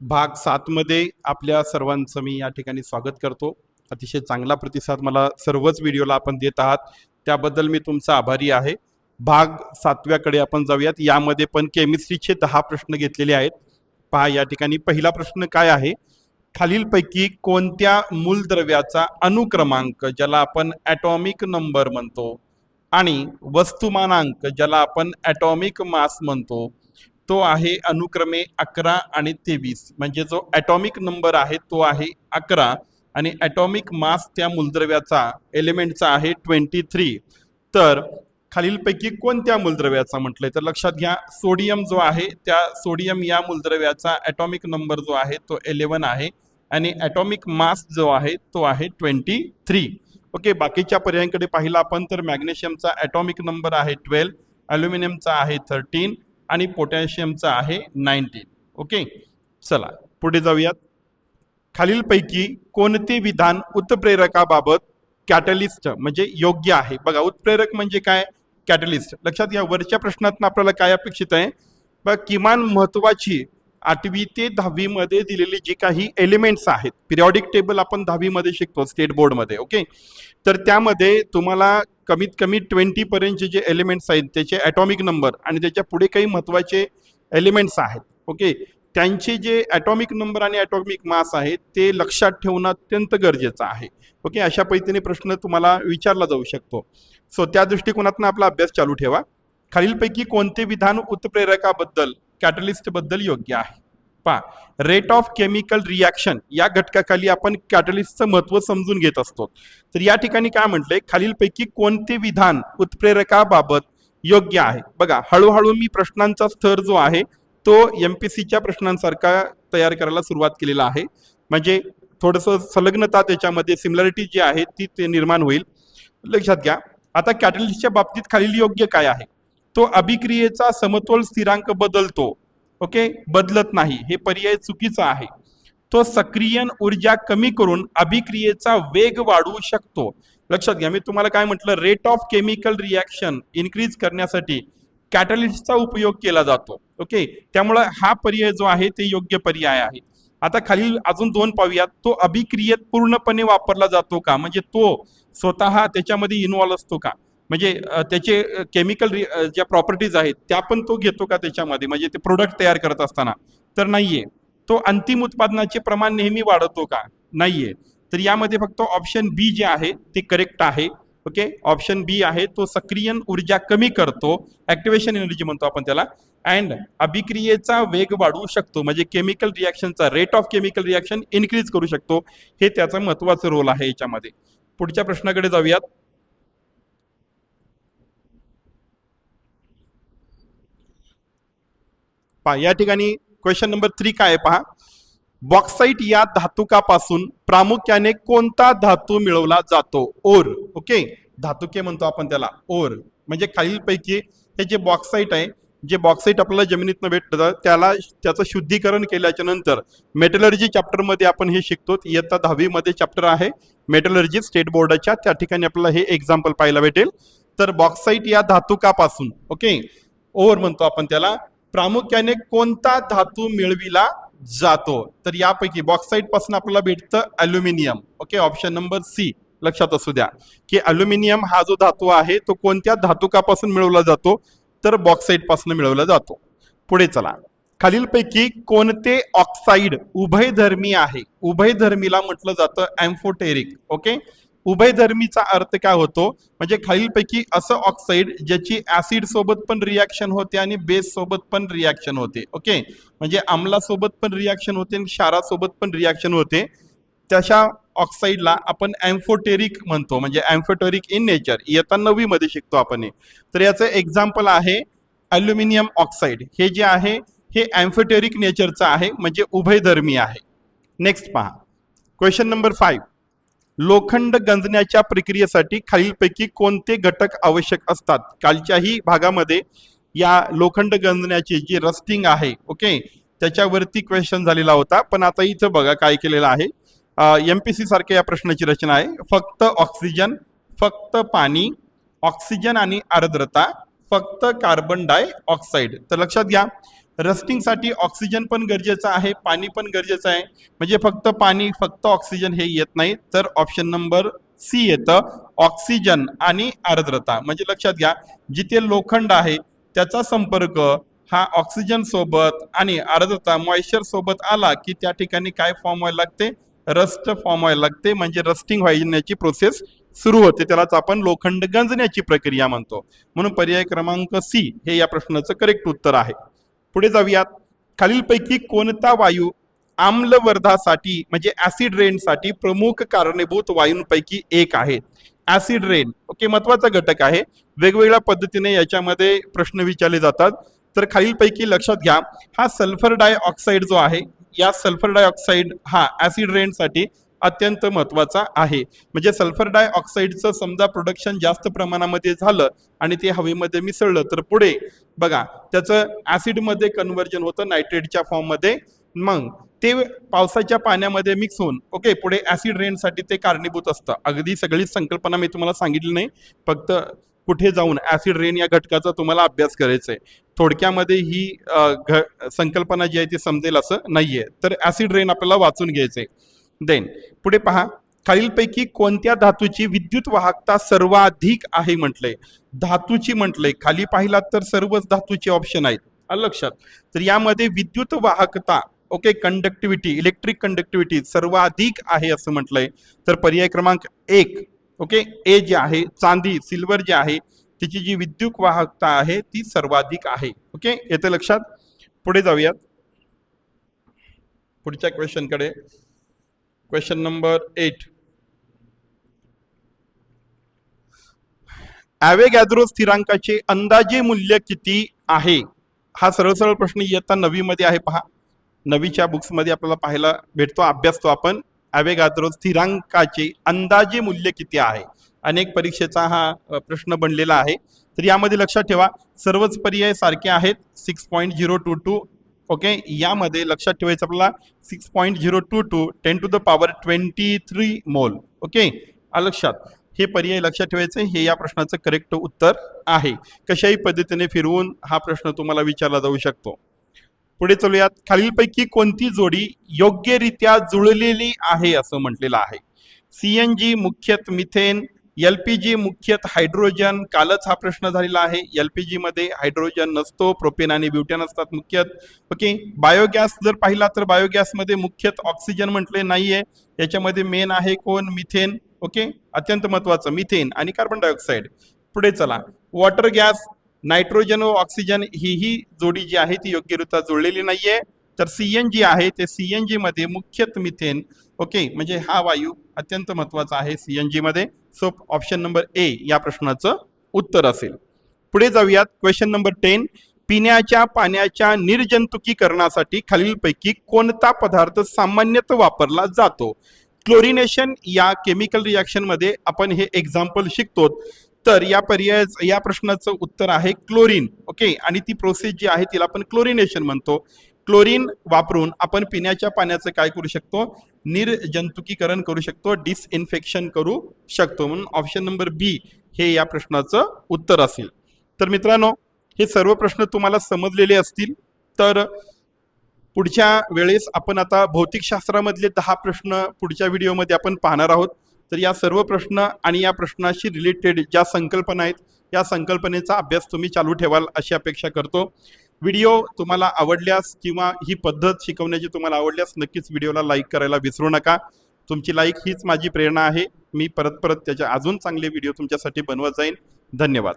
भाग 7 मध्ये आपल्या सर्वांचं मी या ठिकाणी स्वागत करतो. अतिशय चांगला प्रतिसाद मला सर्वच व्हिडिओला आपण देत आहात, त्याबद्दल मी तुमचा आभारी आहे. भाग 7व्याकडे आपण जाऊयात. यामध्ये पण केमिस्ट्रीचे 10 प्रश्न घेतलेले आहेत. पहा या ठिकाणी पहिला प्रश्न काय आहे, खालीलपैकी कोणत्या मूलद्रव्याचा अणुक्रमांक ज्याला आपण ॲटॉमिक नंबर म्हणतो आणि वस्तुमानांक ज्याला आपण ॲटॉमिक मास म्हणतो तो आहे अनुक्रमे 11 आणि 23. म्हणजे जो ॲटॉमिक नंबर आहे तो आहे 11 आणि ॲटॉमिक मास त्या मूलद्रव्याचा एलिमेंटचा आहे 23. तर खालीलपैकी कोणत्या मूलद्रव्याचा म्हटलंय तर लक्षात घ्या, सोडियम जो आहे त्या सोडियम या मूलद्रव्याचा ॲटॉमिक नंबर जो आहे तो 11 आहे आणि ॲटॉमिक मास जो आहे तो आहे 23. ओके, बाकीच्या पर्यायांकडे पाहिलं आपण तर मॅग्नेशियमचा ॲटॉमिक नंबर आहे 12, ॲल्युमिनियमचा आहे 13 आणि पोटॅशियमचा आहे 19. ओके, चला पुढे जाऊयात. खालीलपैकी कोणते विधान उत्प्रेरकाबाबत कॅटलिस्ट म्हणजे योग्य आहे? बघा, उत्प्रेरक म्हणजे काय, कॅटलिस्ट. लक्षात घ्या, वरच्या प्रश्नातून आपल्याला काय अपेक्षित आहे, बघा किमान महत्वाची 8वी ते 10वी मध्ये दिलेली जी काही एलिमेंट्स आहेत, पिरियॉडिक टेबल आपण 10वी मध्ये शिकतो स्टेट बोर्डमध्ये. ओके, तर त्यामध्ये तुम्हाला कमीत कमी 20 पर्यंतचे जे एलिमेंट्स आहेत त्याचे ॲटॉमिक नंबर आणि त्याच्या पुढे काही महत्त्वाचे एलिमेंट्स आहेत, ओके, त्यांचे जे ॲटॉमिक नंबर आणि ॲटॉमिक मास आहे ते लक्षात ठेवणं अत्यंत गरजेचं आहे. ओके, अशा पद्धतीने प्रश्न तुम्हाला विचारला जाऊ शकतो. सो त्या दृष्टिकोनातून आपला अभ्यास चालू ठेवा. खालीलपैकी कोणते विधान उत्प्रेरकाबद्दल कॅटलिस्टबद्दल योग्य आहे? पहा, रेट ऑफ केमिकल रिॲक्शन या घटकाखाली आपण कॅटलिस्टचं महत्त्व समजून घेत असतो. तर या ठिकाणी काय म्हटलंय, खालीलपैकी कोणते विधान उत्प्रेरकाबाबत योग्य आहे? बघा, हळूहळू मी प्रश्नांचा स्तर जो आहे तो MPSCच्या प्रश्नांसारखा तयार करायला सुरुवात केलेला आहे. म्हणजे थोडंसं संलग्नता त्याच्यामध्ये सिमिलरिटी जी आहे ती ते निर्माण होईल. लक्षात घ्या, आता कॅटलिस्टच्या बाबतीत खालील योग्य काय आहे? तो अभिक्रियेचा समतोल स्थिरांक बदलतो. ओके, बदलत नाही, हे पर्याय चुकीचा आहे. तो सक्रियन ऊर्जा कमी करून अभिक्रियेचा वेग वाढवू शकतो. लक्षात घ्या, मी तुम्हाला काय म्हटलं, rate of chemical reaction increase करण्यासाठी कॅटलिस्टचा उपयोग केला जातो. ओके, त्यामुळे हा पर्याय जो आहे ते योग्य पर्याय आहे. आता खालील अजून 2 पाहूयात. तो अभिक्रियेत पूर्णपणे वापरला जातो का, म्हणजे तो स्वतः त्याच्यामध्ये इन्व्हॉल्व असतो का, म्हणजे त्याचे केमिकल ज्या प्रॉपर्टीज आहेत त्या पण तो घेतो का त्याच्यामध्ये, म्हणजे ते प्रोडक्ट तयार करत असताना? तर नाहीये. तो अंतिम उत्पादनाचे प्रमाण नेहमी वाढवतो का? नाहीये. तर यामध्ये फक्त ऑप्शन बी जे आहे ते करेक्ट आहे. ओके, ऑप्शन बी आहे, तो सक्रियन ऊर्जा कमी करतो, ऍक्टिव्हेशन एनर्जी म्हणतो आपण त्याला, अँड अभिक्रियेचा वेग वाढवू शकतो, म्हणजे केमिकल रिॲक्शनचा rate of chemical reaction increase करू शकतो. हे त्याचा महत्वाचा रोल आहे याच्यामध्ये. पुढच्या प्रश्नाकडे जाऊयात. पहा या ठिकाणी क्वेश्चन नंबर 3 काय आहे पहा, बॉक्साइट या धातुकापासून प्रामुख्याने कोणता धातू मिळवला जातो? ओर. ओके, धातुके म्हणतो आपण त्याला, ओर. म्हणजे खालीलपैकी हे जे बॉक्साइट आहे, जे बॉक्साइट आपल्याला जमिनीतनं भेटतं त्याला त्याचं शुद्धीकरण केल्याच्या नंतर मेटलर्जी चॅप्टरमध्ये आपण हे शिकतो. इयत्ता 10वी मध्ये चॅप्टर आहे मेटलर्जी स्टेट बोर्डाच्या, त्या ठिकाणी आपल्याला हे एक्झाम्पल पाहायला भेटेल. तर बॉक्साइट या धातुकापासून, ओके, ओर म्हणतो आपण त्याला, प्रामुख्याने कोणता धातू मिळविला जातो? तर यापैकी बॉक्साइट पासून आपल्याला भेटतं aluminium. Okay, option number C लक्षात असू द्या की अल्युमिनियम हा जो धातू आहे तो कोणत्या धातुकापासून मिळवला जातो? तर बॉक्साइट पासून मिळवला जातो. पुढे चला, खालीलपैकी कोणते ऑक्साइड उभयधर्मी आहे? उभयधर्मीला म्हटलं जातं एम्फोटेरिक. ओके, उभयधर्मीचा अर्थ काय होतो, म्हणजे खालीलपैकी असं ऑक्साइड ज्याची ऍसिड सोबत पण रिॲक्शन होते आणि बेस सोबत पण रिॲक्शन होते. ओके, म्हणजे आम्लासोबत पण रिॲक्शन होते आणि क्षारासोबत पण रिॲक्शन होते, तशा ऑक्साइडला आपण एम्फोटेरिक म्हणतो, म्हणजे एम्फोटेरिक इन नेचर. इयत्ता 9वी मध्ये शिकतो आपण. तर याचं एक्झाम्पल आहे अल्युमिनियम ऑक्साइड. हे जे आहे हे एम्फोटेरिक नेचरचं आहे, म्हणजे उभयधर्मी आहे. नेक्स्ट पहा, क्वेश्चन नंबर 5, लोखंड गंजण्याच्या प्रक्रियेसाठी खालीलपैकी कोणते घटक आवश्यक असतात? कालच्याही भागामध्ये या लोखंड गंजण्याची जी रस्टिंग आहे, ओके, त्याच्यावरती क्वेश्चन झालेला होता. पण आता इथं बघा काय केलेलं आहे, MPSC सारख्या या प्रश्नाची रचना आहे. फक्त ऑक्सिजन, फक्त पाणी, ऑक्सिजन आणि आर्द्रता, फक्त कार्बन डाय ऑक्साईड. तर लक्षात घ्या, रस्टिंगसाठी ऑक्सिजन पण गरजेचं आहे, पाणी पण गरजेचं आहे. म्हणजे फक्त पाणी फक्त ऑक्सिजन हे येत नाही, तर ऑप्शन नंबर सी येतं ऑक्सिजन आणि आर्द्रता. म्हणजे लक्षात घ्या, जिथे लोखंड आहे त्याचा संपर्क हा ऑक्सिजन सोबत आणि आर्द्रता मॉइश्चर सोबत आला की त्या ठिकाणी काय फॉर्म व्हायला लागते, रस्ट फॉर्म व्हायला लागते. म्हणजे रस्टिंग व्हायची प्रोसेस सुरू होते, त्यालाच आपण लोखंड गंजण्याची प्रक्रिया म्हणतो. म्हणून पर्याय क्रमांक सी हे या प्रश्नाचं करेक्ट उत्तर आहे. पुढे जाऊयात. खालीलपैकी कोणता वायू आम्लवर्धासाठी म्हणजे ऍसिड रेनसाठी प्रमुख कारणीभूत वायूंपैकी एक आहे? ऍसिड रेन ओके, महत्वाचा घटक आहे. वेगवेगळ्या पद्धतीने याच्यामध्ये प्रश्न विचारले जातात. तर खालीलपैकी लक्षात घ्या, हा सल्फर डायऑक्साईड जो आहे, या सल्फर डायऑक्साईड हा ऍसिड रेनसाठी अत्यंत महत्वाचा आहे. म्हणजे सल्फर डायऑक्साईडचं समजा प्रोडक्शन जास्त प्रमाणामध्ये झालं आणि ते हवेमध्ये मिसळलं तर पुढे बघा त्याचं ऍसिडमध्ये कन्व्हर्जन होतं नायट्रेटच्या फॉर्ममध्ये. मग ते पावसाच्या पाण्यामध्ये मिक्स होऊन ओके पुढे ऍसिड रेनसाठी ते कारणीभूत असतं. अगदी सगळी संकल्पना मी तुम्हाला सांगितली नाही, फक्त कुठे जाऊन ऍसिड रेन या घटकाचा तुम्हाला अभ्यास करायचा आहे. थोडक्यामध्ये ही संकल्पना जी आहे ती समजेल असं नाहीये. तर ऍसिड रेन आपल्याला वाचून घ्यायचंय. देन पुढे पहा, खालीलपैकी कोणत्या धातूची विद्युत वाहकता सर्वाधिक आहे म्हटलंय? धातूची म्हटलंय, खाली पाहिलात तर सर्वच धातूचे ऑप्शन आहेत, आलं लक्षात. तर यामध्ये विद्युत वाहकता ओके कंडक्टिव्हिटी इलेक्ट्रिक कंडक्टिव्हिटी सर्वाधिक आहे असं म्हटलंय. तर पर्याय क्रमांक एक ओके ए जे आहे चांदी सिल्वर जे आहे तिची जी विद्युत वाहकता आहे ती सर्वाधिक आहे. ओके येते लक्षात. पुढे जाऊयात पुढच्या क्वेश्चन कडे. Question number 8. ॲव्होगॅड्रो स्थिरांकाचे अंदाजे मूल्य किती आहे? हा सरळ सरळ प्रश्न इयत्ता 9वी मध्ये आहे. पहा 9वीच्या बुक्स मध्ये आपल्याला पाहायला भेटतो, अभ्यासतो आपण. ॲव्होगॅड्रो स्थिरांकाचे अंदाजे मूल्य किती आहे? अनेक परीक्षेचा हा प्रश्न बनलेला आहे. तर यामध्ये लक्षात ठेवा सर्वच पर्याय सारखे आहेत. 6.022 ओके, यामध्ये लक्षात ठेवायचं आपल्याला 6.022 10⁻23 मोल. ओके लक्षात, हे पर्याय लक्षात ठेवायचे. हे या प्रश्नाचं करेक्ट उत्तर आहे. कशाही पद्धतीने फिरवून हा प्रश्न तुम्हाला विचारला जाऊ शकतो. पुढे चलूयात. खालीलपैकी कोणती जोडी योग्यरित्या जुळलेली आहे असं म्हटलेलं आहे? सीएनजी मुख्यत मिथेन, एलपीजी मुख्यत हायड्रोजन. कालच हा प्रश्न झालेला आहे. एलपीजी मध्ये हायड्रोजन नसतो, प्रोपेन आणि ब्युटेन असतात मुख्यत. ओके बायोगॅस जर पाहिला तर बायोगॅस मध्ये मुख्यत ऑक्सिजन म्हटले नाहीये, याच्यामध्ये मेन आहे कोण? मिथेन. ओके अत्यंत महत्वाचं मिथेन आणि कार्बन डायऑक्साईड. पुढे चला. वॉटर गॅस नायट्रोजन व ऑक्सिजन ही जोडी जी आहे ती योग्यरित्या जुळलेली नाहीये. तर सीएनजी आहे ते सीएनजी मध्ये मुख्यत मिथेन. ओके म्हणजे हा वायू अत्यंत महत्वाचा आहे सीएनजी मध्ये. सो ऑप्शन नंबर ए या प्रश्नाचं उत्तर असेल. पुढे जाऊयात. Question number 10. पिण्याच्या पाण्याच्या निर्जंतुकीकरणासाठी खालीलपैकी कोणता पदार्थ सामान्यतः वापरला जातो? क्लोरिनेशन या केमिकल रिॲक्शन मध्ये आपण हे एक्झाम्पल शिकतो. तर या प्रश्नाचं उत्तर आहे क्लोरीन. ओके आणि ती प्रोसेस जी आहे तिला आपण क्लोरिनेशन म्हणतो. क्लोरीन वापरून आपण पिण्याच्या पाण्याचं काय करू शकतो? निर्जंतुकीकरण करू शकतो, डिसइन्फेक्शन करू शकतो. म्हणून ऑप्शन नंबर बी हे या प्रश्नाचं उत्तर असेल. तर मित्रांनो हे सर्व प्रश्न तुम्हाला समजलेले असतील. तर पुढच्या वेळेस आपण आता भौतिकशास्त्रामधले 10 प्रश्न पुढच्या व्हिडिओमध्ये आपण पाहणार आहोत. तर या सर्व प्रश्न आणि या प्रश्नाशी रिलेटेड ज्या संकल्पना आहेत या संकल्पनेचा अभ्यास तुम्ही चालू ठेवाल अशी अपेक्षा करतो. व्हिडिओ तुम्हाला आवडल्यास किंवा ही पद्धत शिकवण्याची तुम्हाला आवडल्यास नक्कीच व्हिडिओला लाईक करायला विसरू नका. तुमची लाईक हीच माझी प्रेरणा आहे. मी परत त्याच्या अजून चांगले व्हिडिओ तुमच्यासाठी बनवत जाईन. धन्यवाद.